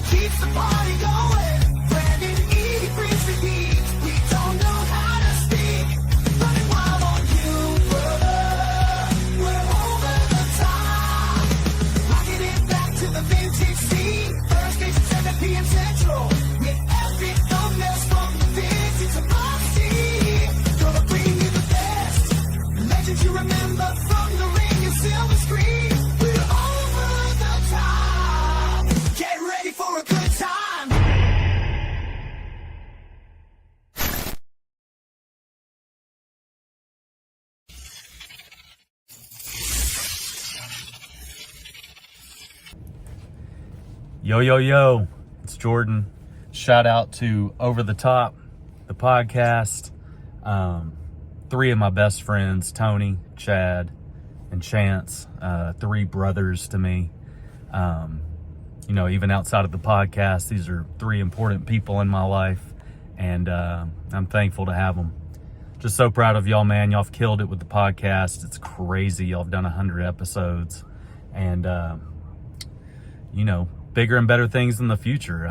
keeps the party going. Brandon E brings the heat. We don't know how to speak. Running wild on you, brother. We're over the top. Rocking it back to the vintage scene. Thursdays at 7 p.m. Central. With epic thumbnails from the vintage to Boxy. Gonna bring you the best. Legends you remember from the ring and silver screen. We're over the top. Get ready for a good time. Yo, yo, yo, it's Jordan. Shout out to Over the Top, the podcast. Three of my best friends, Tony, Chad, and Chance, three brothers to me. Even outside of the podcast, these are three important people in my life, and I'm thankful to have them. Just so proud of y'all, man. Y'all have killed it with the podcast. It's crazy. Y'all have done 100 episodes, and bigger and better things in the future.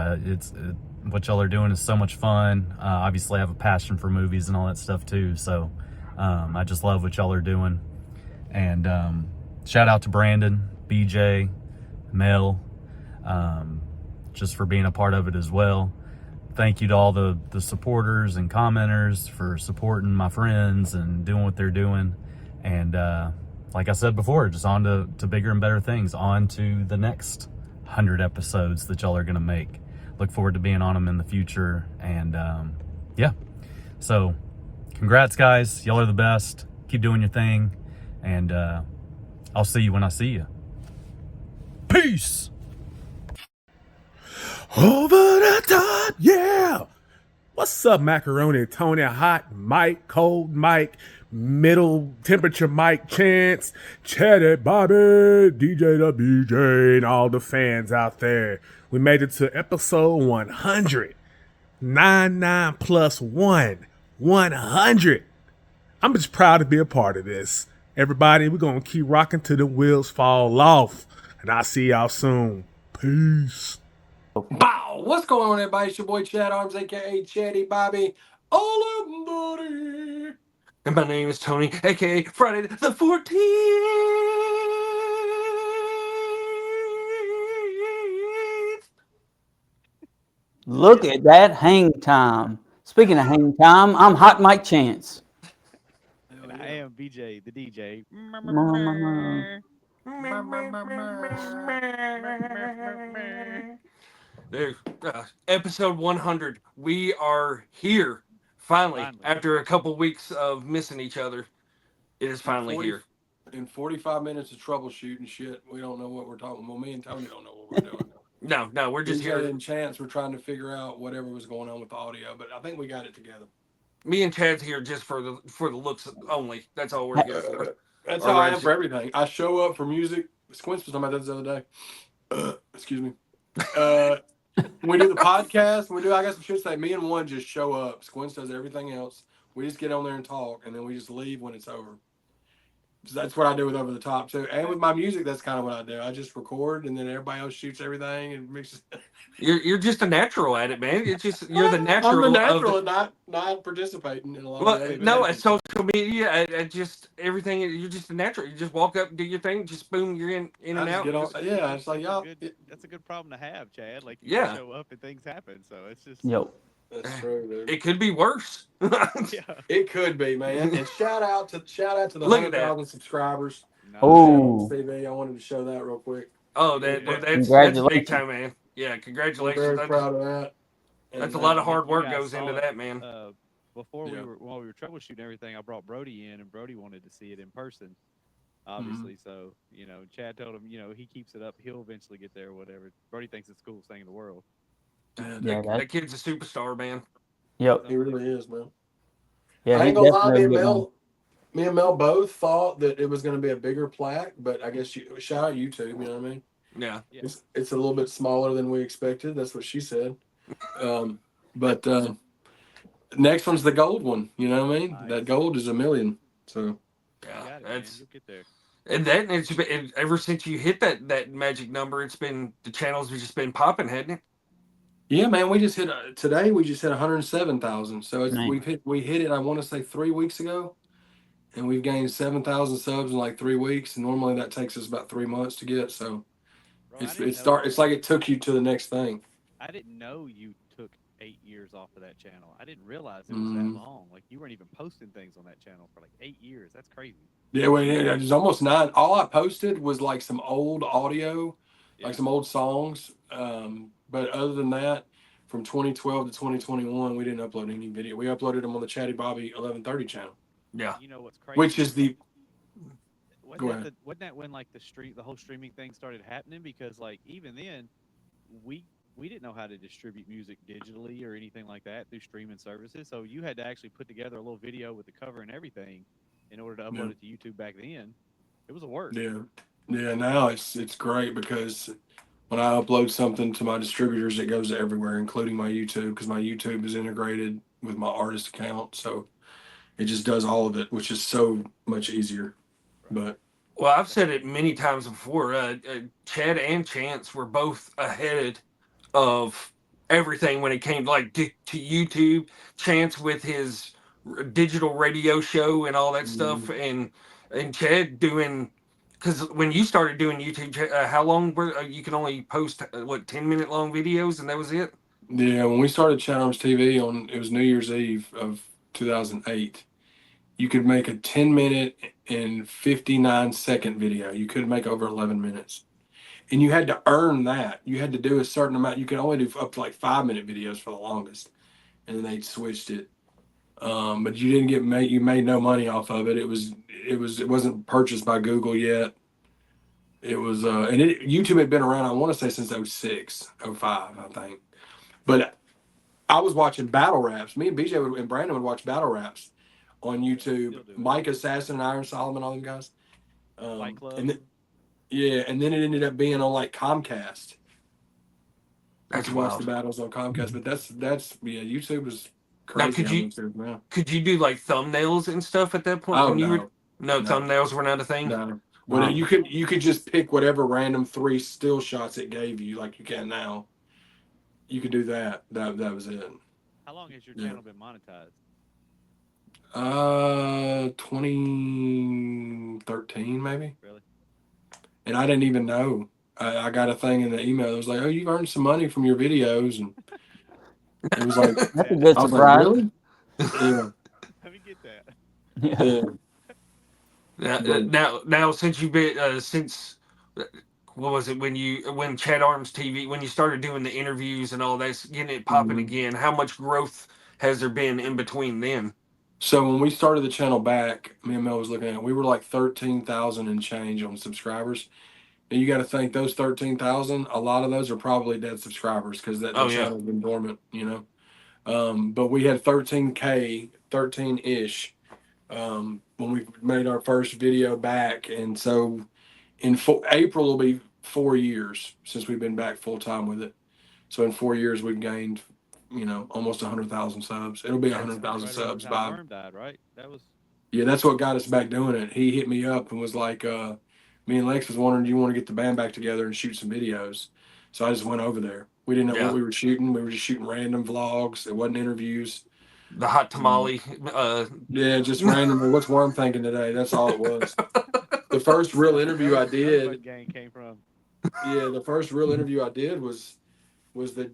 What y'all are doing is so much fun. Obviously I have a passion for movies and all that stuff too. So I just love what y'all are doing. And shout out to Brandon, BJ, Mel, just for being a part of it as well. Thank you to all the supporters and commenters for supporting my friends and doing what they're doing. And like I said before, just on to bigger and better things, on to the next 100 episodes that y'all are going to make. Look forward to being on them in the future. And so congrats, guys. Y'all are the best. Keep doing your thing. And I'll see you when I see you. Peace. Over the top, yeah. What's up, Macaroni, Tony, Hot Mike, Cold Mike, Middle Temperature Mike, Chance, Chatty Bobby, DJ the BJ, and all the fans out there. We made it to episode 100. 99 plus 1. 100. I'm just proud to be a part of this. Everybody, we're going to keep rocking till the wheels fall off. And I'll see y'all soon. Peace. Bow! What's going on, everybody? It's your boy Chad Arms, aka Chatty Bobby. All everybody. And my name is Tony, aka Friday the 14th. Look at that hang time. Speaking of hang time, I'm Hot Mike Chance. And I am BJ, the DJ. Dude, episode 100. We are here finally. After a couple weeks of missing each other. It is finally here. In 45 minutes of troubleshooting shit, we don't know what we're talking. Well, me and Tony don't know what we're doing. No, we're just here. And Chance, we're trying to figure out whatever was going on with the audio, but I think we got it together. Me and Chad's here just for the looks only. That's all we're here for. That's how I am for everything. I show up for music. Squints was talking about that the other day. Excuse me. We do the podcast. I got some shit to say. Me and one just show up. Squints does everything else. We just get on there and talk, and then we just leave when it's over. So that's what I do with Over the Top too, and with my music, that's kind of what I do. I just record, and then everybody else shoots everything and mixes. You're just a natural at it, man. It's just you're the natural. I'm the natural, and not participating in a lot of. No, it's social media. It's just everything. You're just a natural. You just walk up, do your thing, just boom, you're in and out. Yeah, it's like y'all. That's a good problem to have, Chad. Like you show up and things happen, so it's just. That's true, dude. It could be worse. Yeah. It could be, man. And shout out to the 100,000 subscribers. Oh, TV. I wanted to show that real quick. Oh, that's big time, man. Yeah, congratulations. I'm very proud of that. That's a lot of hard work goes into that, man. While we were troubleshooting everything, I brought Brody in, and Brody wanted to see it in person. Obviously, so Chad told him, he keeps it up, he'll eventually get there or whatever. Brody thinks it's the coolest thing in the world. That kid's a superstar, man. Yep. He really is, man. Yeah, I ain't gonna lie, me and Mel both thought that it was going to be a bigger plaque, but I guess shout out YouTube, you know what I mean? Yeah. It's a little bit smaller than we expected. That's what she said. But next one's the gold one, you know what I mean? Nice. That gold is $1 million. So yeah, you'll get there. And it's been ever since you hit that magic number, the channels have just been popping, hasn't it? Yeah, man, we just hit today. We just hit 107,000. So it's Man. we hit it. I want to say 3 weeks ago, and we've gained 7,000 subs in like 3 weeks. And normally that takes us about 3 months to get. So Bro, I it's didn't it know. start. It's like it took you to the next thing. I didn't know you took 8 years off of that channel. I didn't realize it was that Mm. long. Like you weren't even posting things on that channel for like 8 years. That's crazy. Yeah, well, it's almost 9. All I posted was like some old audio, like Yeah, some old songs. But other than that, from 2012 to 2021, we didn't upload any video. We uploaded them on the Chatty Bobby 1130 channel, Yeah. you know what's which crazy is is like the go ahead. wasn't that when like the whole streaming thing started happening? Because like even then, we we didn't know how to distribute music digitally or anything like that through streaming services. So you had to actually put together a little video with the cover and everything in order to Yeah, upload it to YouTube back then. It was a work. yeah, yeah. Now it's great because when I upload something to my distributors, it goes everywhere, including my YouTube, because my YouTube is integrated with my artist account. So it just does all of it, which is so much easier. Right. But Well, I've That's said it many times before. Chad and Chance were both ahead of everything when it came to YouTube. Chance with his digital radio show and all that stuff, mm, and Chad doing because when you started doing YouTube, how long were you can only post what 10-minute long videos and that was it. yeah, when we started Chat Arms TV on it was New Year's Eve of 2008. You could make a 10-minute and 59-second video. You could make over 11 minutes. And you had to earn that. You had to do a certain amount. You could only do up to like 5-minute videos for the longest. And then they switched it. But you didn't get made. You made no money off of it. It wasn't purchased by Google yet. It was YouTube had been around. I want to say since '06, '05, I think. But I was watching battle raps. Me and BJ and Brandon would watch battle raps on yeah, we YouTube. still do it. Mike Assassin and Iron Solomon, all them guys. Fight Club. And yeah, and then it ended up being on like Comcast. We That's could watch the wild. battles on Comcast, but that's yeah, YouTube is Now, crazy how much there is now. could you do like thumbnails and stuff at that point Oh when you were no, no no, thumbnails were not a thing? no. Well, No. you could just pick whatever random 3 still shots it gave you, like you can now. You could do that. That was it. How long has your Yeah. channel been monetized? 2013 maybe, Really? and I didn't even know. I got a thing in the email. It was like, "Oh, you've earned some money from your videos," and it was like, Get That's a that. good I was like, surprise. "Really?" Yeah, Let me get that. Yeah. yeah. But Now since you've been since what was it when Chat Arms TV when you started doing the interviews and all that's getting it popping mhm. again? How much growth has there been in between then? So when we started the channel back, me and Mel was looking at it, we were like 13,000 and change on subscribers. And you got to think those 13,000, a lot of those are probably dead subscribers because that the Oh yeah, channel's been dormant, you know. But we had 13K, 13 ish, when we made our first video back. And so April will be 4 years since we've been back full time with it. So in 4 years, we've gained, almost 100,000 subs. It'll be that's 100,000 Right around the subs time by Worm died, right? That was yeah, that's what got us back doing it. He hit me up and was like, me and Lex was wondering, do you want to get the band back together and shoot some videos? So I just went over there. We didn't know what yeah. we were shooting. We were just shooting random vlogs. It wasn't interviews. The hot Mm. tamale. Yeah, just randomly. What's Worm thinking today? That's all it was. The first real that's where interview I Rosebud did, Gang came from. yeah, the first real interview I did was the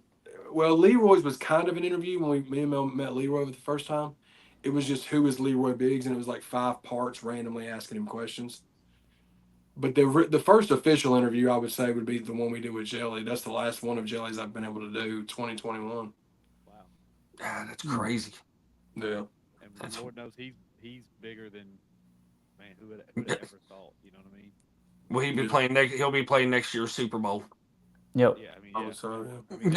well, Leroy's was kind of an interview when me and Mel met Leroy for the first time. It was just who is Leroy Biggs, and it was like 5 parts randomly asking him questions. But the first official interview I would say would be the one we did with Jelly. That's the last one of Jelly's I've been able to do. 2021. Wow. Ah, that's Hmm. crazy. Yeah. And That's Lord knows he's bigger than man. Who'd have ever thought? You know what I mean? well. Yeah. He'll be playing next year's Super Bowl. Yep. Yeah. I mean, I yeah. would say I mean,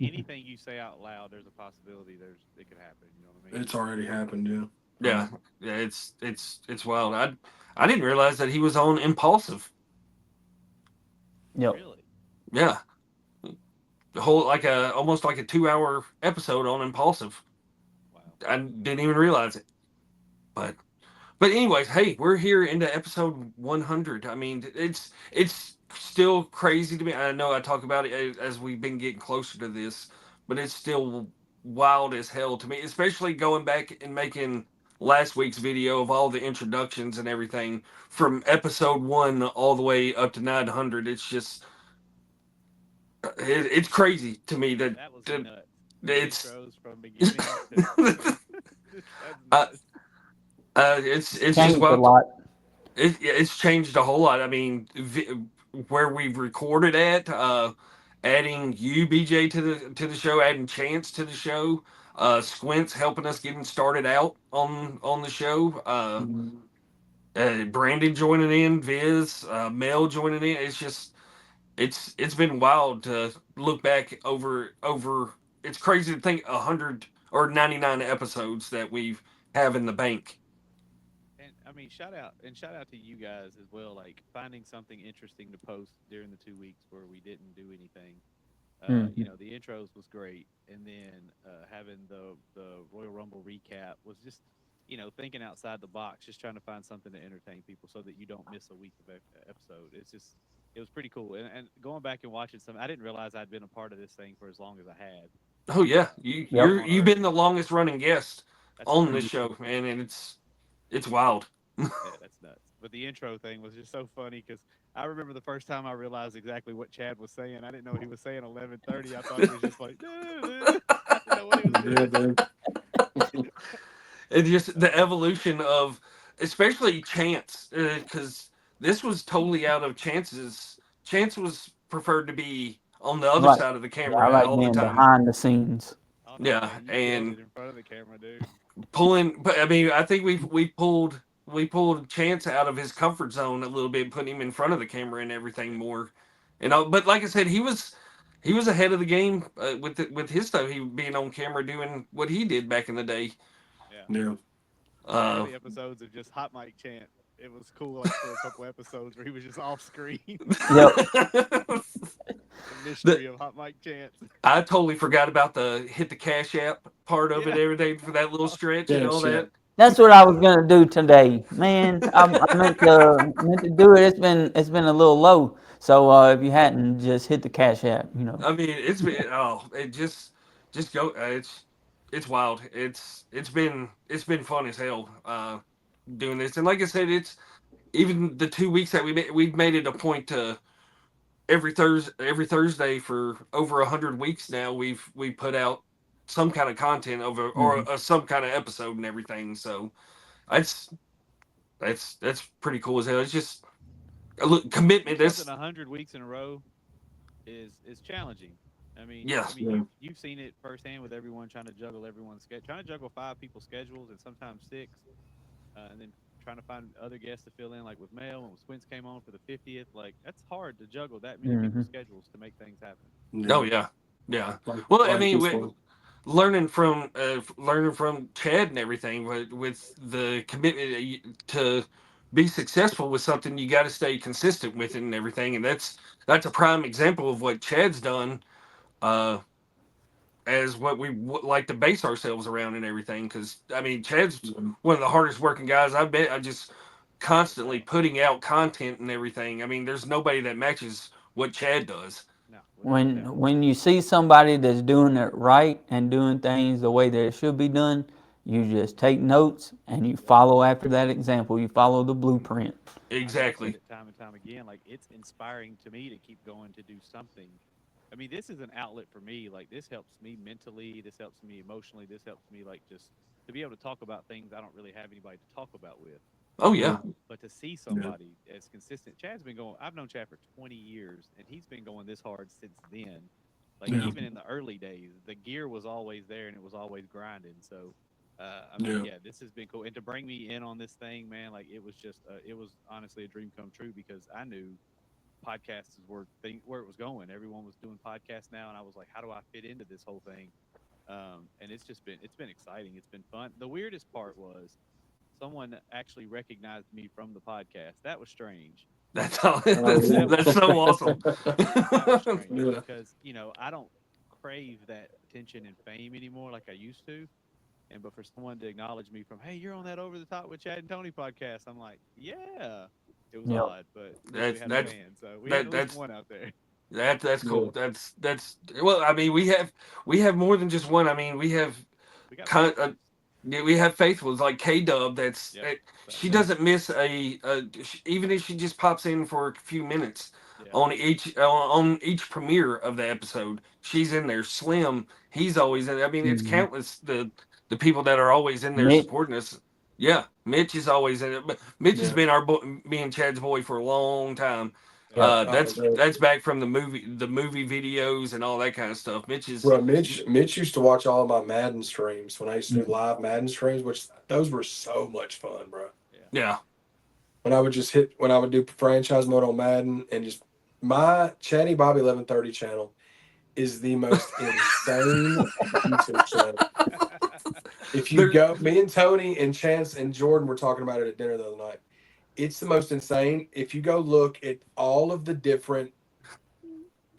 anything you say out loud, there's a possibility it could happen. You know what I mean? it's already happened. Yeah. Yeah, yeah. It's wild. I didn't realize that he was on Impulsive. Yep. Really? Yeah, the whole almost like a 2 hour episode on Impulsive. Wow. I didn't even realize it. But anyways, hey, we're here into episode 100. I mean, it's still crazy to me. I know I talk about it as we've been getting closer to this, but it's still wild as hell to me, especially going back and making last week's video of all the introductions and everything from episode 1 all the way up to 900. It's just it's crazy to me That was that nuts. The it's intros from beginning to that's uh, nuts. it's just Changed a wild. lot. It's changed a whole lot. I mean, where we've recorded at, adding you, BJ, to the show, adding Chance to the show, Squints helping us getting started out on the show, Brandon joining in, Viz, Mel joining in. It's just it's been wild to look back over. It's crazy to think 100 or 99 episodes that we've have in the bank. And I mean, shout out to you guys as well. Like finding something interesting to post during the 2 weeks where we didn't do anything. Mhm. The intros was great, and then having the Royal Rumble recap was just thinking outside the box, just trying to find something to entertain people so that you don't miss a week of episode. It was pretty cool, and going back and watching some, I didn't realize I'd been a part of this thing for as long as I had. Oh yeah, Yep. On you've our been the longest running guest That's on this crazy. show, man, and it's wild. Yeah, that's nuts. But the intro thing was just so funny because I remember the first time I realized exactly what Chad was saying. I didn't know he was saying 11:30. I thought he was just like, I didn't know what he was Yeah, doing. dude. And just the Uh, evolution of, especially Chance, because this was totally out of Chance's. Chance was preferred to be on the other Right. side of the Yeah, I camera like all the being time. behind the scenes. oh no, Yeah, man, you killed and it in front of the camera, dude. pulling. But I mean, I think we pulled Chance out of his comfort zone a little bit, putting him in front of the camera and everything more. But like I said, he was ahead of the game with his stuff. He being on camera doing what he did back in the day. Yeah, Yeah. the Uh, early episodes of just hot mic chant. It was cool, like for a couple episodes where he was just off screen. Yep. The the, mystery of hot mic chants. I totally forgot about the hit the cash app part of it Yeah. every day for that little stretch and Yeah, all shit. that. That's what I was gonna do today, man. I meant to do it. It's been a little low. So if you hadn't, just hit the cash app. I mean, it's been it just go. It's wild. It's been fun as hell doing this. And like I said, it's even the 2 weeks that we've made it a point to every Thursday for over 100 weeks now. We put out some kind of content over Mhm. or some kind of episode and everything. So that's that's pretty cool as hell. It's just a look To do commitment. something That's 100 weeks in a row is challenging. yeah. Yeah. You've seen it firsthand with everyone trying to juggle everyone's schedule, trying to juggle five people's schedules and sometimes six, and then trying to find other guests to fill in, like with Mel and when Squints came on for the 50th. Like that's hard to juggle that many people's Mhm. schedules to make things happen. Oh Yeah. yeah, yeah. Well, I Like mean, this one. learning from Chad and everything with the commitment to be successful with something, you got to stay consistent with it and everything, and that's a prime example of what Chad's done. Uh, as what we like to base ourselves around and everything. Because I mean, Chad's Yeah. one of the hardest working guys I bet. I just Without a constantly doubt. putting out content and everything. I mean, there's nobody that matches what Chad does. No, without a When doubt. when you see somebody that's doing it right and doing things the way that it should be done, you just take notes and you Yep. follow after that example. You follow the blueprint. I mean, I've said Exactly. it time and time again. Like it's inspiring to me to keep going to do something. I mean, this is an outlet for me. Like this helps me mentally. This helps me emotionally. This helps me like just to be able to talk about things I don't really have anybody to talk about with. Oh Yeah. yeah. But to see Yeah. somebody as consistent, Chad's been going. I've known Chad for 20 years, and he's been going this hard since then. Like Yeah. even in the early days, the gear was always there, and it was always grinding. So, I mean, Yeah. yeah, this has been cool. And to bring me in on this thing, man, like it was honestly a dream come true because I knew podcasts were thing where it was going. Everyone was doing podcasts now, and I was like, how do I fit into this whole thing? And it's been exciting. It's been fun. The weirdest part was someone actually recognized me from the podcast. That was strange. That's all. Oh, That was That's so awesome. that was strange yeah. because I don't crave that attention and fame anymore like I used to. And but for someone to acknowledge me from, hey, you're on that Over the Top with Chad and Tony podcast, I'm like, yeah. It was Yep. odd, but at least we That's had a that's fan. So we had that at least that's one out there. that's Yeah. cool. That's well. I mean, we have more than just one. I mean, we have We got kind faithfuls. yeah, we have faithfuls like K Dub. Yep. She Yeah. doesn't miss even if she just pops in for a few minutes Yeah. on each premiere of the episode. She's in there. Slim, he's always in. I mean, it's Mhm. countless the people that are always in there Mitch. supporting us. Yeah, Mitch is always in it. But Mitch has Yeah. been me and Chad's boy for a long time. Yeah. Yep. That's back from the movie videos and all that kind of stuff. Mitch is Bro, Mitch used to watch all of my Madden streams when I used to do Mhm. live Madden streams, which those were so much fun, bro. Yeah. yeah. When I would do franchise mode on Madden and just my Chatty Bobby 1130 channel is the most insane YouTube channel. If you There, go, me and Tony and Chance and Jordan were talking about it at dinner the other night. It's the most insane. If you go look at all of the different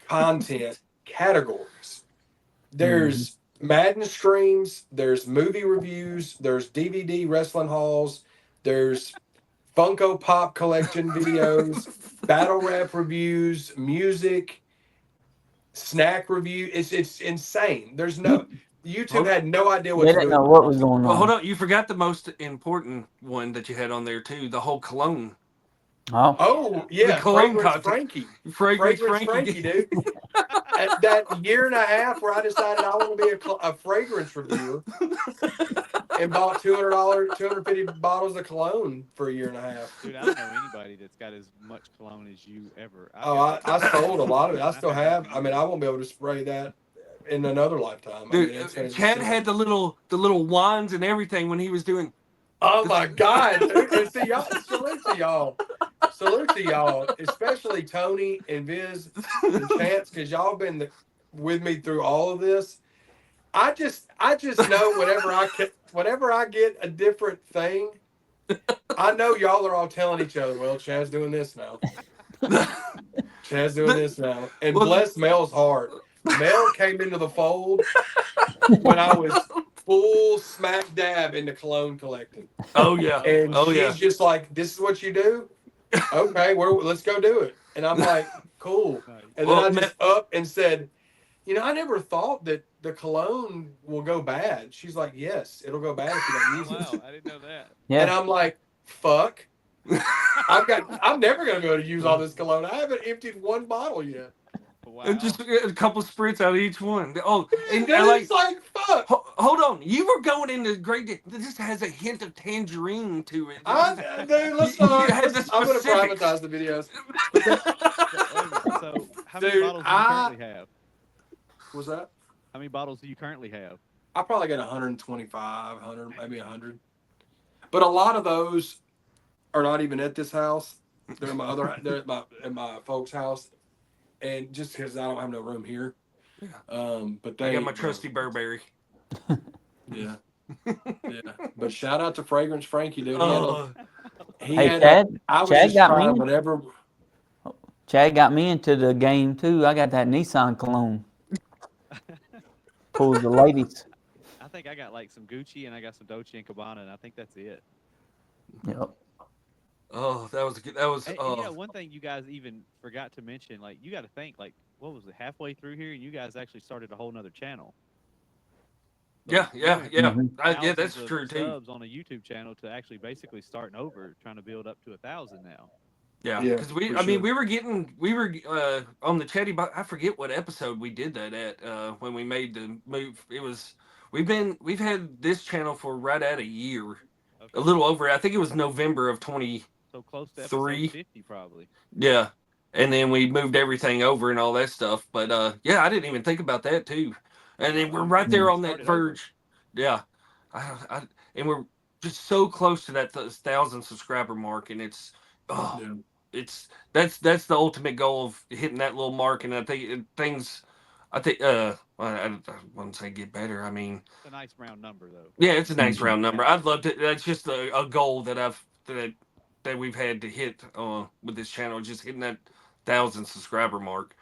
content categories, Mhm. there's Madden streams, there's movie reviews, there's DVD wrestling hauls, there's Funko Pop collection videos, battle rap reviews, music, snack review. It's insane. There's no YouTube hold, had no idea what They to didn't do with know it. what was going well, hold on. on. You forgot the most important one that you had on there too. The whole cologne, Oh. Oh the yeah, cologne Fragrance content, Frankie. fragrance Fragrance Frankie. Frankie, dude. At that year and a half where I decided I want to be a fragrance reviewer and bought $200, 250 bottles of cologne for a year and a half. Dude, I don't know anybody that's got as much cologne as you ever. I've Oh, got like I 10 sold a bottles, lot of it. I and I've still had them have. for I mean, years. I won't be able to spray that in another lifetime. I Dude, mean, it's going to just Chad sit. had the little wands and everything when he was doing. Oh my God, dude! And see y'all. Salute to y'all. Salute to y'all, especially Tony and Viz and Chance, because y'all been with me through all of this. I just know whenever I get a different thing, I know y'all are all telling each other, well, Chad's doing this now. Chad's doing the, this now. And well, bless Mel's heart. Mel came into the fold when I was full smack dab into cologne collecting. oh yeah, Oh And oh wow. yeah. she's just like, this is what you do? Okay, let's go do it. And I'm like, cool. Nice. And then Well, I just up and said, I never thought that the cologne will go bad. She's like, yes, it'll go bad if you don't Oh use wow. it. I didn't know that. And Yeah. I'm like, fuck. I'm never gonna be able to use all this cologne. I haven't emptied one bottle yet. and Wow. just a couple spritz out of each one. Oh, and Dude, I it's like. like fuck. Hold on, you were going into great. This has a hint of tangerine to it. Dude, let's It not. has the I'm gonna specifics. privatize the videos. But So wait a minute. So how many dude, bottles do you currently have? was that? How many bottles do you currently have? I probably got 125, 100, maybe 100. But a lot of those are not even at this house. They're at my folks' house, and just because I don't have no room here. But I they, got my trusty Burberry. yeah, yeah. But shout out to Fragrance Frankie, dude. Oh, He Hey, had a. Chad. I was Chad just got me. trying whatever. Chad got me into the game too. I got that Nissan cologne. Pulls the ladies. I think I got like some Gucci and I got some Dolce and Gabbana, and I think that's it. Yep. oh, that was good. That was. And one thing you guys even forgot to mention, like you got to think, like what was it, halfway through here, and you guys actually started a whole nother channel. So Yeah, you yeah, went yeah. from Mhm. Yeah, that's thousands of true too. subs on a YouTube channel to actually basically starting over, trying to build up to 1,000 now. Yeah, Yeah, because for I mean, sure. we were on the Chatty. I forget what episode we did that at when we made the move. It was we've had this channel for right at a year, a Okay, little over. I think it was November of 23. so close to episode 50 probably. Yeah, and then we moved everything over and all that stuff. But yeah, I didn't even think about that too. And Yeah, then we're you right there basically on that started over. verge. Yeah, and we're just so close to that 1,000 subscriber mark, and it's oh, Yeah. that's the ultimate goal of hitting that little mark. And I think things, I think well, I wouldn't say get better. I mean, It's a nice round number though. yeah, it's a nice Mhm. round number. I'd love to. That's just a goal that we've had to hit with this channel, just hitting that 1,000 subscriber mark.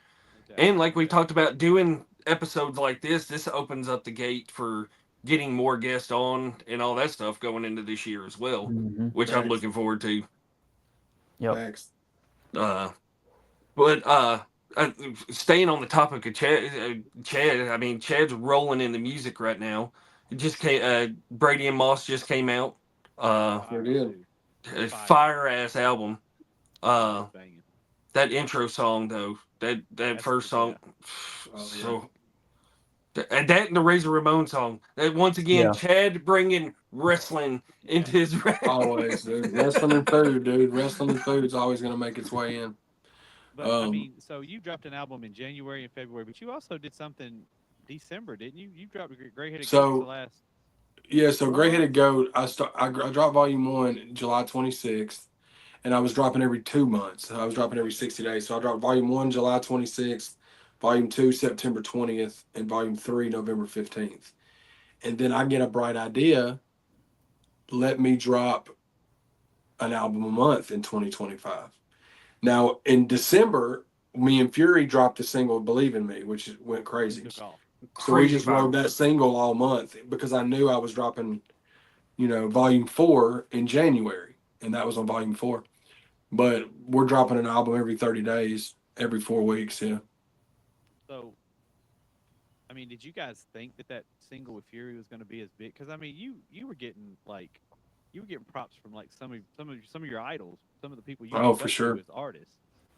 Okay, I And like respect we that. talked about, doing episodes like this opens up the gate for getting more guests on and all that stuff going into this year as well, Mhm. which I'm Thanks. looking forward to. Yep. Facts. Uh, but staying on the topic of Chad, I mean, Chad's rolling in the music right now. It just came. Brady and Moss just came out. Uh, Fire did. too. a Fire. fire ass album. Yeah, Uh, it's banging. that intro song though, that That's first yeah. song, Oh yeah. so and that and the Razor Ramon song. That once again, Yeah. Chad bringing wrestling into his rap. Always, dude. Wrestling and food, dude. Wrestling and food is always going to make its way in. But I Um, mean, so you dropped an album in January and February, but you also did something December, didn't you? You dropped Gray Headed Goats the so last yeah, so 4 Gray Headed months. Goat. I dropped Volume 1 July 26th, and I was dropping every 2 months. I was dropping every 60 days. So I dropped Volume 1 July 26th, Volume 2 September 20th, and Volume 3 November 15th. And then I get a bright idea. Let me drop an album a month in 2025. Now in December, me and Fury dropped the single "Believe in Me," which went It crazy. took off. So we Crazy just rode viral. that single all month because I knew I was dropping, Volume 4 in January, and that was on Volume 4. But we're dropping an album every 30 days, every 4 weeks. Yeah. So, I mean, did you guys think that single with Fury was going to be as big? Because I mean, you were getting like, you were getting props from like some of your idols, some of the people you Oh, looked for up to sure. as artists.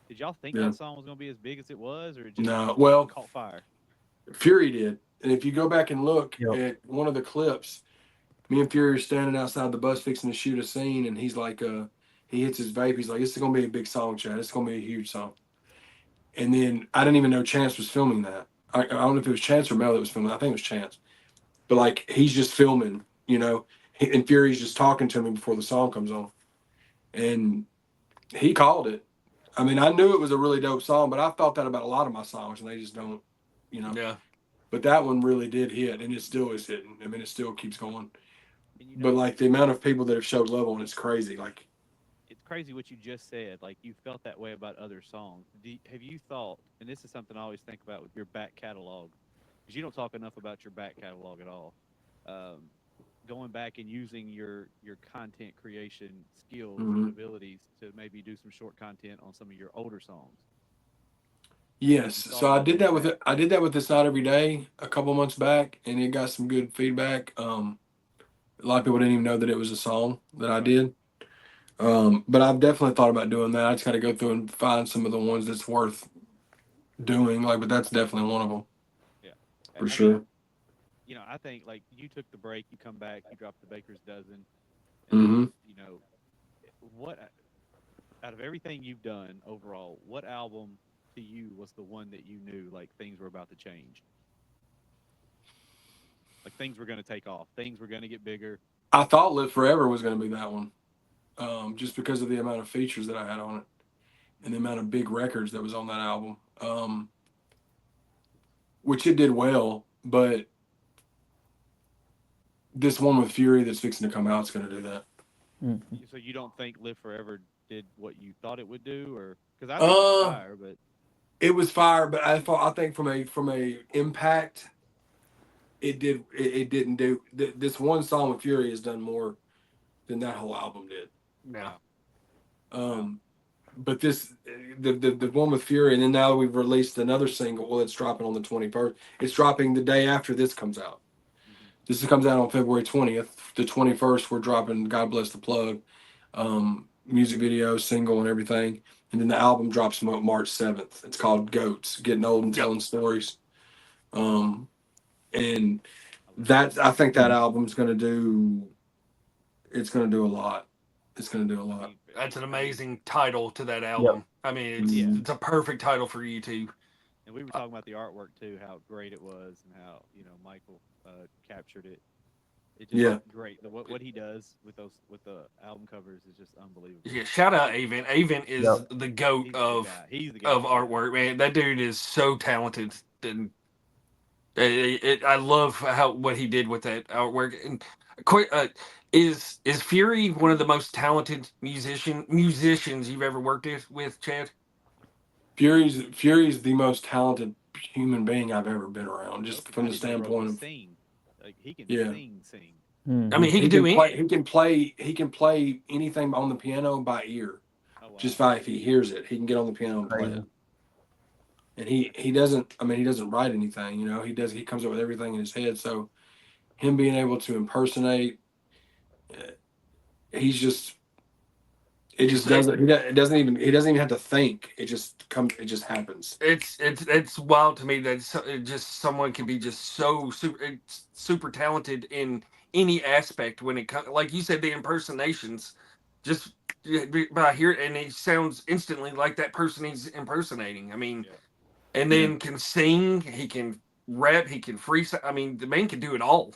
Did y'all think Yeah. that song was going to be as big as it was, or it just No. Well, caught fire? Fury did. And if you go back and look Yep. at one of the clips, me and Fury are standing outside the bus fixing to shoot a scene, and he's like, he hits his vape. He's like, "This is gonna be a big song, Chad. It's gonna be a huge song." And then I didn't even know Chance was filming that. I don't know if it was Chance or Mel that was filming. I think it was Chance. But like he's just filming, and Fury's just talking to me before the song comes on, and he called it. I mean, I knew it was a really dope song, but I thought that about a lot of my songs, and they just don't, you know. Yeah, But that one really did hit, and it still is hitting. I mean, it still keeps going. And But like the amount of people that have showed love on it's crazy. Like, it's crazy what you just said. Like you felt that way about other songs. Have you thought? And this is something I always think about with your back catalog, because you don't talk enough about your back catalog at all. Um, Going back and using your content creation skills and mhm. abilities to maybe do some short content on some of your older songs. Yes. Have you thought So I about did doing that with that? it. I did that with this not every day a couple months back, and it got some good feedback. A lot of people didn't even know that it was a song that I Right. did. But I've definitely thought about doing that. I just got to go through and find some of the ones that's worth doing. Like, but that's definitely one of them Yeah. for I mean, sure. I think like you took the break, you come back, you drop the Baker's Dozen, and then Hmm. what out of everything you've done overall, what album to you was the one that you knew like things were about to change? Like things were going to take off, things were going to get bigger. I thought "Live Forever" was going to be that one, just because of the amount of features that I had on it and the amount of big records that was on that album. Which it did well, but this one with Fury that's fixing to come out is going to do that. Mhm. So you don't think Live Forever did what you thought it would do, or because I think it's Uh, fire, but it was fire, but I think from a impact, it didn't do. This one song with Fury has done more than that whole album did. yeah. wow, wow. Um, but the one with Fury, and then now we've released another single. Well, it's dropping on the 21st. It's dropping the day after this comes out. Hmm. This comes out on February 20th. The 21st, we're dropping "God Bless the Plug," music video, single, and everything. And then the album drops March 7th. It's called "Goats," getting old and Yep. telling stories. Um, and I love it. I think that album's gonna do. It's gonna do a lot. It's gonna do a I lot. mean, That's an I mean, amazing title to that Yep. album. I mean, it's yeah. Mhm. it's a perfect title for YouTube. And we were talking about the artwork too, how great it was, and how Michael captured it. It just Yeah. great. What he does with the album covers is just unbelievable. Yeah, shout out Avon. Avon is Yep. the goat He's the guy. He's the of guy. Yeah. artwork, man. That dude is so talented, and I love how what he did with that artwork. And quick, is Fury one of the most talented musicians you've ever worked with, Chad? Fury's the most talented human being I've ever been around. Just from I the didn't know bro could standpoint of sing. Like he can yeah. sing. I mean, Mhm. he He can can do play. any. He can play. He can play anything on the piano by ear. Oh just by if he hears it, he can get on the piano and play it. Crazy. And he doesn't. I mean, he doesn't write anything. You know, he does. He comes up with everything in his head. So him being able to impersonate, uh, he's just. It It's just doesn't. It doesn't even. He doesn't even have to think. It just comes. It just happens. it's wild to me that just someone can be just so super talented in any aspect when it comes, like you said, the impersonations. Just by hear and he sounds instantly like that person he's impersonating. I mean, Yeah. and Yeah. then can sing, he can rap, he can freestyle. I mean, the man can do it all.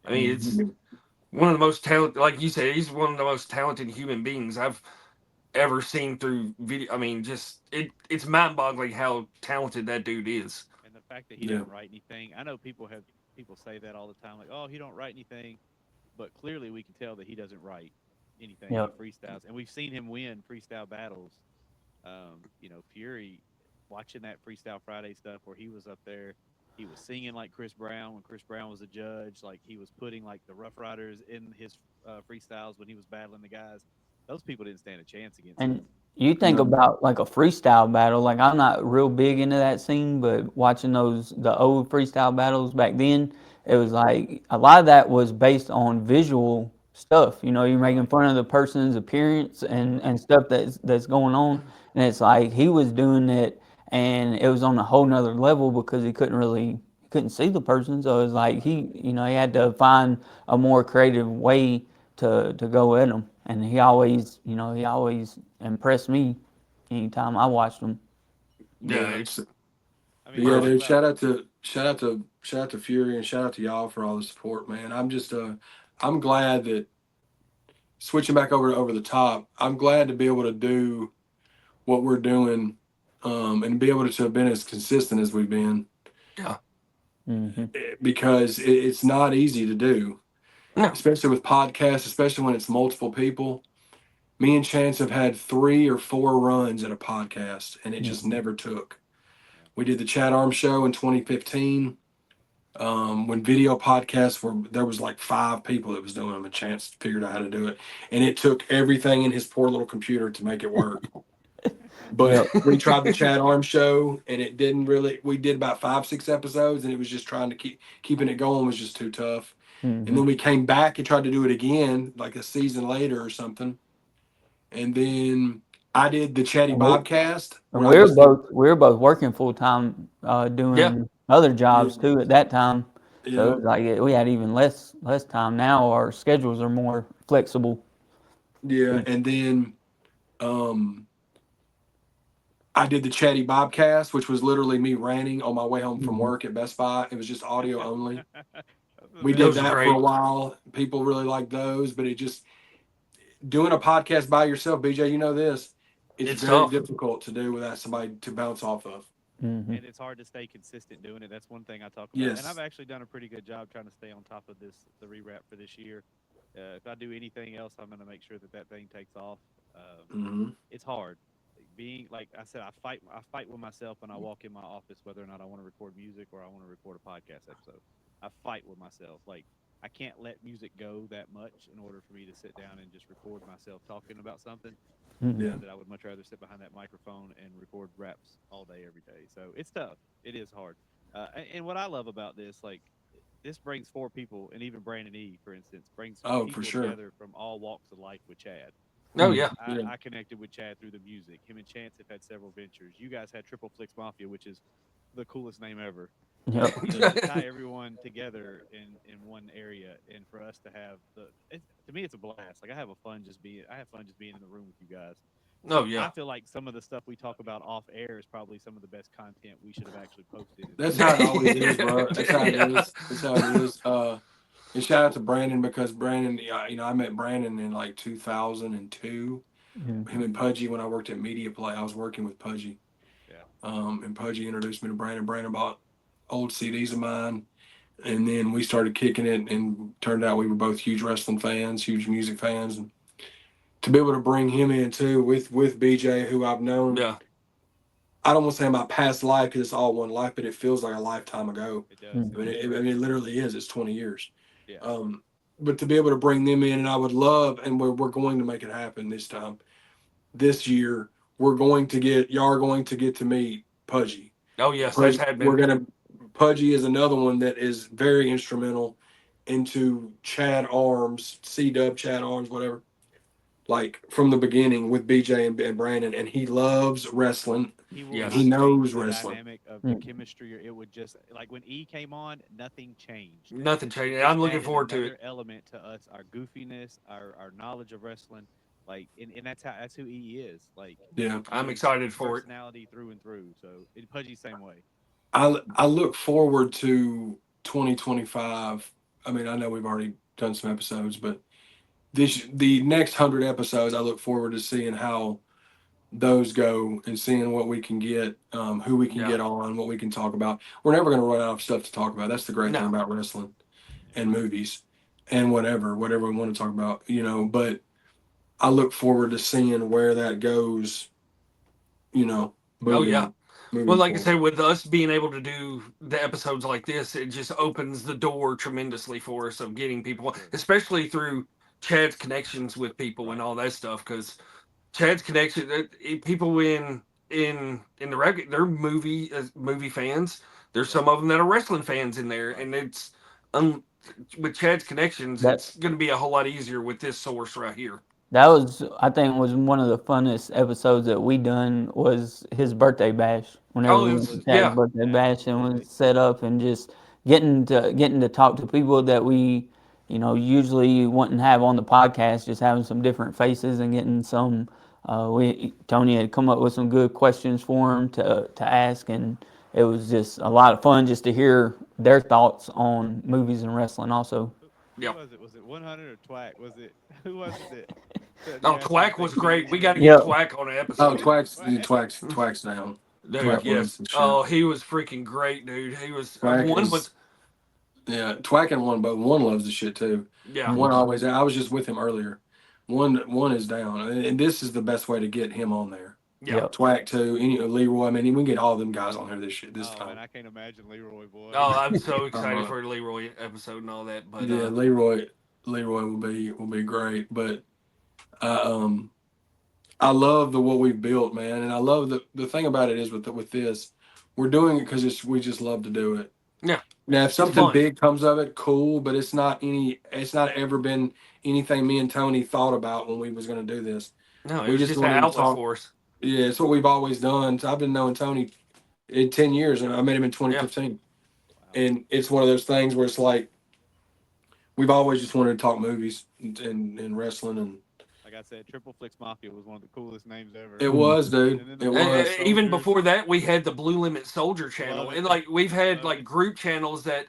I Yeah. mean, Hmm. it's one of the most talented, like you said, he's one of the most talented human beings I've ever seen through video. I mean, just it's mind boggling how talented that dude is. And the fact that he Yeah. doesn't write anything, I know people say that all the time, like, oh, he don't write anything, but clearly we can tell that he doesn't write anything. He Yep. freestyles, and we've seen him win freestyle battles. Fury, watching that Freestyle Friday stuff where he was up there, he was singing like Chris Brown when Chris Brown was a judge. Like he was putting like the Rough Riders in his freestyles when he was battling the guys. Those people didn't stand a chance against him. And you think No. about like a freestyle battle, like I'm not real big into that scene, but watching the old freestyle battles back then, it was like a lot of that was based on visual stuff. You know, you're making Right. fun of the person's appearance and stuff that's going on. And it's like he was doing it and it was on a whole nother level because he couldn't see the person. So it was like he had to find a more creative way to go at him, and he always impressed me anytime I watched him. Yeah, Yeah. it's I But mean, you yeah, think dude. about Shout out to Fury and shout out to y'all for all the support, man. I'm glad that switching back over the top. I'm glad to be able to do what we're doing, and be able to have been as consistent as we've been, yeah, Hmm. because it's not easy to do, no, especially with podcasts, especially when it's multiple people. Me and Chance have had 3 or 4 runs at a podcast, and it just Hmm. never took. yeah, We did the Chat Arm Show in 2015. When video podcasts were, there was like 5 people that was doing them, and Chance figured out how to do it, and it took everything in his poor little computer to make it work. But Yep. we tried the Chad Arm Show, and it didn't really. We did about 5, 6 episodes, and it was just trying to keeping it going was just too tough. And Hmm. then we came back and tried to do it again, like a season later or something. And then I did the Chatty And we Bobcast, and where I used to. we were both working full time, yeah, doing other Yeah, jobs too at that time. So yeah, it was like we had even less time. Now our schedules are more flexible. yeah. And then um, I did the Chatty Bobcast, which was literally me ranting on my way home from Hmm. work at Best Buy. It was just audio only. those are the We best did those are that ones. for a great. while. People really liked those, but it just doing a podcast by yourself, BJ, you know this, it's It's very tough. difficult to do without somebody to bounce off of. Hmm. And it's hard to stay consistent doing it. That's one thing I talk about. And I've Yes. actually done a pretty good job trying to stay on top of the rewrap for this year. If I do anything else, I'm going to make sure that that thing takes off. Hmm. It's hard. Being like I said, I fight with myself when I walk in my office, whether or not I want to record music or I want to record a podcast episode. I fight with myself. Like I can't let music go that much in order for me to sit down and just record myself talking about something. Hmm. Yeah. That I would much rather sit behind that microphone and record raps all day, every day. So it's tough. It is hard. And what I love about this, like, this brings 4 people, and even Brandon E, for instance, brings Oh, for people sure. together from all walks of life with Chad. Oh Like yeah, Yeah. I connected with Chad through the music. Him and Chance have had several ventures. You guys had Triple Flicks Mafia, which is the coolest name ever. Yep. To tie everyone together in one area, and for us to have to me it's a blast. Like I have fun just being in the room with you guys. oh I yeah. feel like some of the stuff we talk about off air is probably some of the best content we should have actually posted in That's the how it always is, bro. That's how it Yeah. is. That's how it is. And shout out to Brandon, because Brandon, yeah, I met Brandon in like 2002. Him Hmm. and Pudgy, when I worked at Media Play, I was working with Pudgy. yeah. And Pudgy introduced me to Brandon. Brandon bought old CDs of mine, and then we started kicking it, and turned out we were both huge wrestling fans, huge music fans, and to be able to bring him in too with BJ, who I've known. Yeah. I don't want to say my past life because it's all one life, but it feels like a lifetime ago. It does. It Hmm. feels I mean, forever. it literally is. It's 20 years. Yeah. But to be able to bring them in, and I would love, and we're going to make it happen this time. this year, y'all are going to get to meet Pudgy. Oh yes, that's had been. Pudgy is another one that is very instrumental into Chad Arms, C Dub Chad Arms, whatever. Like from the beginning with BJ and Brandon, and he loves wrestling He will and he Yes, not change knows the wrestling. dynamic of the Mm. chemistry. It would just like when E came on, nothing changed. nothing He changed. just I'm looking added forward to it. another element to us, our goofiness, our knowledge of wrestling. Like, and that's who E is. Like, Yeah, I'm just excited for it. personality through and through. So, Pudgy same way. I look forward to 2025. I mean, I know we've already done some episodes, but the next 100 episodes, I look forward to seeing how those go and seeing what we can get, who we can Yeah. get on, what we can talk about. We're never going to run out of stuff to talk about. That's the great thing No. about wrestling and movies and whatever we want to talk about, you know. But I look forward to seeing where that goes, you know, Oh yeah. moving Well, moving like I forward. said, with us being able to do the episodes like this, it just opens the door tremendously for us of getting people, Sure. especially through Chad's connections with people and Right. all that stuff. Because Chad's connection, people in the record, they're movie fans. There's Yep. some of them that are wrestling fans in there, Right. and it's um, with Chad's connections, That it's going to be a whole lot easier with this source right here. that was, I think, was one of the funnest episodes that we done was his birthday bash. Whenever Oh, we it That went to was was Chad's yeah, birthday bash and absolutely. was set up and just getting to talk to people that we, usually wouldn't have on the podcast, just having some different faces and getting some. We Tony had come up with some good questions for him to ask, and it was just a lot of fun just to hear their thoughts on movies and wrestling. Also, Who yeah. was it? Was it 100 or Twack? Was it who was it that you Oh, asked him to Twack was take great. We BJ got to on? get yep, Twack on an Oh, episode. Twack. Twax down. Dude, yep, Twack loves yes. some shit. Oh, he was freaking great, dude. He was Twack one is was Yeah, Twack and one, but one loves the shit too. yeah, One mhm, always. I was just with him earlier. One is down, and this is the best way to get him on there. yeah. yep. Twack too. Any Leroy. I mean, we can get all them guys on here this Oh man, time. I can't imagine Leroy boy. Oh, I'm so excited Uh, for the Leroy episode and all that. But yeah, Leroy will be great. But I I love the what we've built, man, and I love the thing about it is with this, we're doing it because we just love to do it. yeah, Now, if it's something fun. big comes of it, cool. But it's not ever been anything me and Tony thought about when we was going to do this. No, it We was just just an wanted to outlet talk. for us. Yeah, it's what we've always done. So I've been knowing Tony in 10 years, and I met him in Yeah, 2015. Wow. And it's one of those things where it's like we've always just wanted to talk movies and wrestling, and Like I said, Triple Flicks Mafia was one of the coolest names ever. it Mhm. was, dude. And then the It Blue Limit was. Even Soldiers. before that, we had the Blue Limit Soldier channel, Love it. and like we've had Love like it. group channels that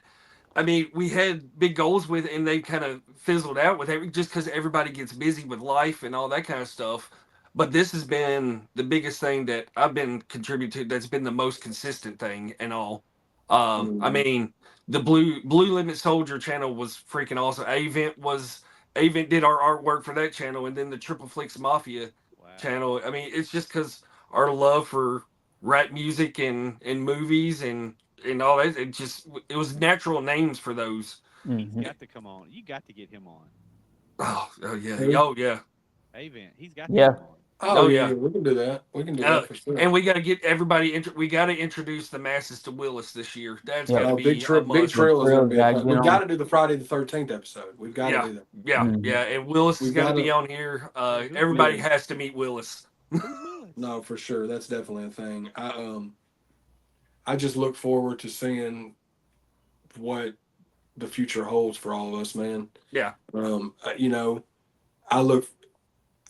I mean, we had big goals with, and they kind of fizzled out with it just because everybody gets busy with life and all that kind of stuff. But this has been the biggest thing that I've been contributing to. That's been the most consistent thing and all. I Mhm. mean, the Blue Limit Soldier channel was freaking awesome. Avent did our artwork for that channel, and then the Triple Flicks Mafia Wow. channel. I mean, it's just because our love for rap music and movies and all that. It was natural names for those. He's Mhm. got to come on. You got to get him on. Oh yeah, Who? oh yeah, Avent. He's got to Yeah, come on. Oh oh yeah, yeah. yeah, we can do that. We can do Uh, that for sure. and we got to get everybody. We got to introduce the masses to Willis this year. That's got yep. to Oh, be a Big must. The Trail is going trail to be a guy plus. get We've got on. to do the Friday the 13th episode. We've got to Yeah, do that. yeah, Mhm. yeah. And Willis is We've got to got be to. on here. Yeah, who's Everybody Yeah. Willis? has to meet Willis. Who's Willis? No, for sure. That's definitely a thing. I just look forward to seeing what the future holds for all of us, man. Yeah, You know, I look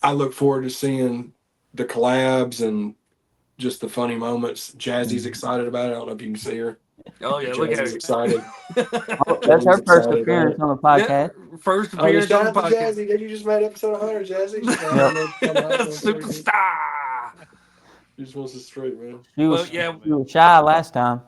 I look forward to seeing the collabs and just the funny moments. Jazzy's Mhm. excited about it. I don't know if you can see her, oh but yeah. Look at Jazzy's excited. it. Oh, that's Jazzy's her first excited about appearance it. on the Yeah, podcast. first Oh yeah, appearance shout on the out to podcast. Jazzy. You just made episode 100, Jazzy. She's down Yep, there. Superstar. She just wants us straight, man. she Well, was Oh yeah, she man. was shy last time.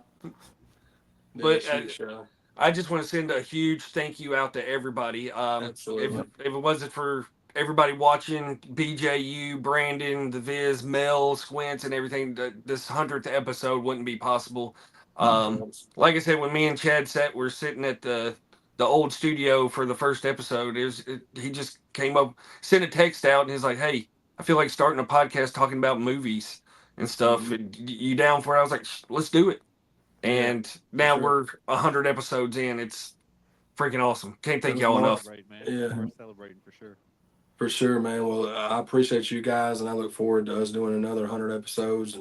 Yeah, but she is shy. I just want to send a huge thank you out to everybody. Absolutely. If it wasn't for everybody watching, BJU, Brandon, the Viz, Mel, Squints, and everything, this 100th episode wouldn't be possible. No Um, chance. like I said, when me and Chad we're sitting at the old studio for the first episode. He just came up, sent a text out, and he's like, "Hey, I feel like starting a podcast talking about movies and stuff. You down for it? I was like, let's do it. And now sure. we're 100 episodes in. It's freaking awesome. Can't thank was y'all more- enough. Celebrate, man. Yeah. We're celebrating for sure. For sure, man. Well, I appreciate you guys, and I look forward to us doing another 100 episodes.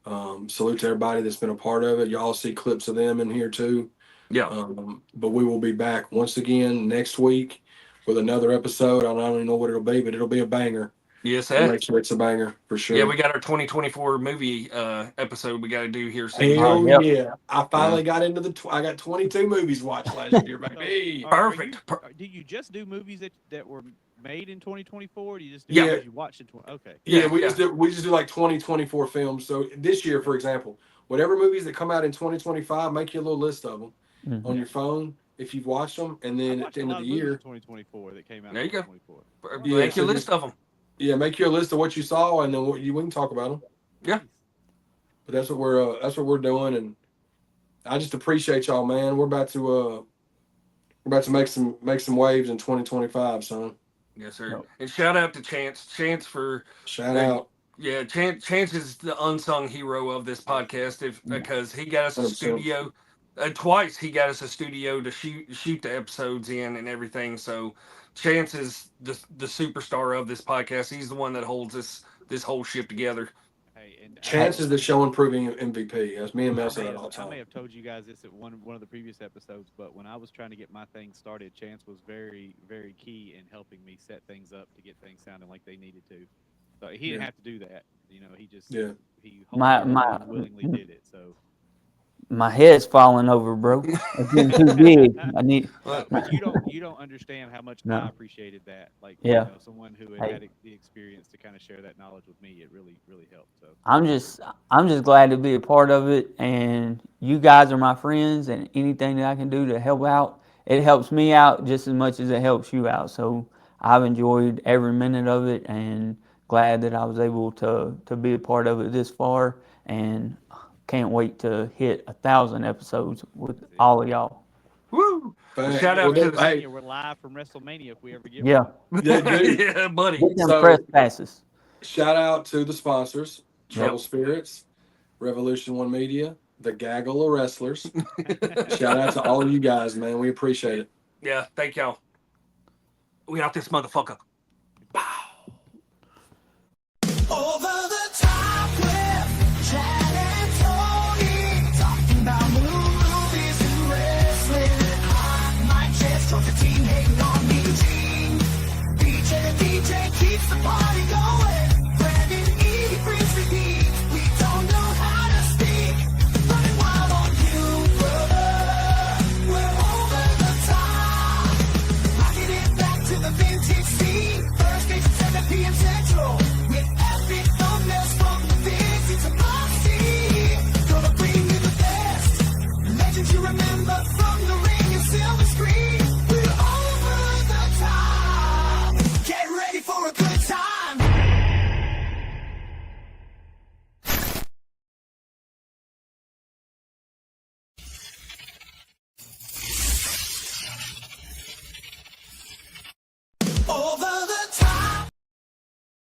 And salute to everybody that's been a part of it. Y'all see clips of them in here too. Yeah. But we will be back once again next week with another episode. I don't even know what it'll be, but it'll be a banger. Yes, I'll sir. make sure it's a banger for sure. Yeah, we got our 2024 movie episode we got to do here soon. Hell Yep. yeah! I finally got into I got 22 movies watched last year, baby. Perfect. Do you just do movies that were made in 2024? Or do you just do Yeah. movies you watched in 20? Okay. Yeah, Yeah, we just do like 2024 films. So this year, for example, whatever movies that come out in 2025, make you a little list of them on your phone if you've watched them, and I then at watched the a end lot of of the movies in year, 2024 that came out. There in you go. 2024. Yeah, Make you a so list of them. yeah, make you a list of what you saw, and then we can talk about them. Yeah. But that's what we're doing, and I just appreciate y'all, man. We're about to make some waves in 2025, son. Yes, sir. Yep. And shout out to Chance. Chance for Shout out. Yeah, Chance is the unsung hero of this podcast because he got us a 100%. studio. Twice he got us a studio to shoot the episodes in and everything. So Chance is the superstar of this podcast. He's the one that holds this whole ship together. Hey, and Chance is the show improving MVP. As me and Mel say I that all the may time. have told you guys this at one of the previous episodes, but when I was trying to get my thing started, Chance was very, very key in helping me set things up to get things sounding like they needed to. So he didn't have to do that. You know, he just Yeah. he My- willingly did it. So My head's falling over, bro. It's getting too big. I need. but you don't understand how much No. I appreciated that. Like Yeah. you know, someone who Hey. had the experience to kind of share that knowledge with me, it really helped. So I'm just glad to be a part of it, and you guys are my friends, and anything that I can do to help out, it helps me out just as much as it helps you out. So I've enjoyed every minute of it, and glad that I was able to be a part of it this far, and can't wait to hit 1,000 episodes with all of y'all. Woo! Thanks. Shout out Well, to hey, we're live from WrestleMania if we ever get Yeah, one. yeah, dude. yeah, buddy. get them So- press passes. Shout out to the sponsors: Trouble Yep. Spirits, Revolution One Media, the Gaggle of Wrestlers. Shout out to all of you guys, man. We appreciate it. Yeah, thank y'all. We out this motherfucker. Over the top with Chad and Tony, talking about movies and wrestling. Hot mic chest, Georgia team hating on me, Gene. DJ keeps the party going.